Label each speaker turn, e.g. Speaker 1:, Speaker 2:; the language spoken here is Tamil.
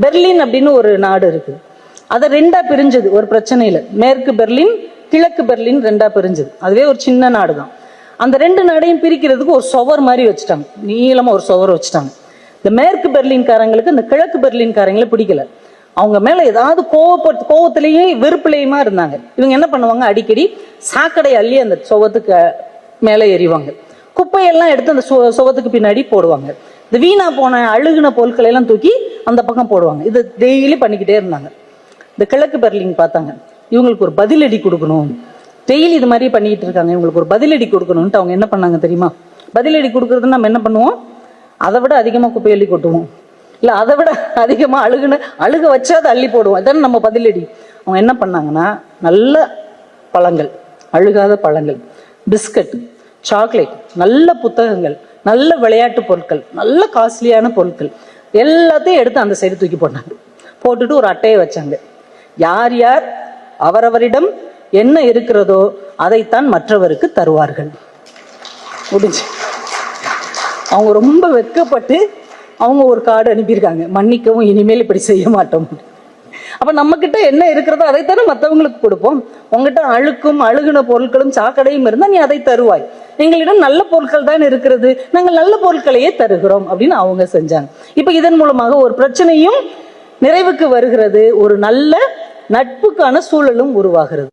Speaker 1: பெர்லின் அப்படின்னு ஒரு நாடு இருக்கு. அதை ரெண்டா பிரிஞ்சது ஒரு பிரச்சனையில. மேற்கு பெர்லின், கிழக்கு பெர்லின் ரெண்டா பிரிஞ்சது. அதுவே ஒரு சின்ன நாடு தான். அந்த ரெண்டு நாடையும் பிரிக்கிறதுக்கு ஒரு சுவர் மாதிரி வச்சுட்டாங்க, நீளமா ஒரு சுவர் வச்சுட்டாங்க. இந்த மேற்கு பெர்லின்காரங்களுக்கு இந்த கிழக்கு பெர்லின்காரங்களை பிடிக்கல. அவங்க மேல ஏதாவது கோவத்திலேயே வெறுப்பிலையுமா இருந்தாங்க. இவங்க என்ன பண்ணுவாங்க, அடிக்கடி சாக்கடை அள்ளி அந்த சுவத்துக்கு மேலே எறிவாங்க. குப்பையெல்லாம் எடுத்து அந்த சுவத்துக்கு பின்னாடி போடுவாங்க. இந்த வீணா போன அழுகுன பொருட்களை எல்லாம் தூக்கி அந்த பக்கம் போடுவாங்க. இது டெய்லி பண்ணிக்கிட்டே இருந்தாங்க. இந்த கிழக்கு பெர்லின் பார்த்தாங்க, இவங்களுக்கு ஒரு பதிலடி கொடுக்கணும், டெய்லி இது மாதிரி பண்ணிக்கிட்டு இருக்காங்க, இவங்களுக்கு ஒரு பதிலடி கொடுக்கணும்ட்டு அவங்க என்ன பண்ணாங்க தெரியுமா? பதிலடி கொடுக்கறதுன்னு நம்ம என்ன பண்ணுவோம், அதை விட அதிகமாக குப்பை அள்ளி கொட்டுவோம், இல்லை அதை விட அதிகமாக அழுக வச்சா அதை அள்ளி போடுவோம். இதான நம்ம பதிலடி. அவங்க என்ன பண்ணாங்கன்னா, நல்ல பழங்கள், அழுகாத பழங்கள், பிஸ்கட், சாக்லேட், நல்ல புத்தகங்கள், நல்ல விளையாட்டு பொருட்கள், நல்ல காஸ்ட்லியான பொருட்கள் எல்லாத்தையும் எடுத்து அந்த சைடு தூக்கி போட்டாங்க. போட்டுட்டு ஒரு அட்டையை வச்சாங்க. யார் யார் அவரவரிடம் என்ன இருக்கிறதோ அதைத்தான் மற்றவருக்கு தருவார்கள். முடிஞ்சு. அவங்க ரொம்ப வெட்கப்பட்டு அவங்க ஒரு கார்டு அனுப்பியிருக்காங்க, மன்னிக்கவும், இனிமேல் இப்படி செய்ய மாட்டோம். அப்ப நம்ம கிட்ட என்ன இருக்கிறதோ அதைத்தானே மற்றவங்களுக்கு கொடுப்போம். உங்ககிட்ட அழுகுன பொருட்களும் சாக்கடையும் இருந்தா நீ அதை தருவாய். எங்களிடம் நல்ல பொருட்கள் தான் இருக்கிறது, நாங்கள் நல்ல பொருட்களையே தருகிறோம் அப்படின்னு அவங்க செஞ்சாங்க. இப்ப இதன் மூலமாக ஒரு பிரச்சனையும் நிறைவுக்கு வருகிறது, ஒரு நல்ல நட்புக்கான சூழலும் உருவாகிறது.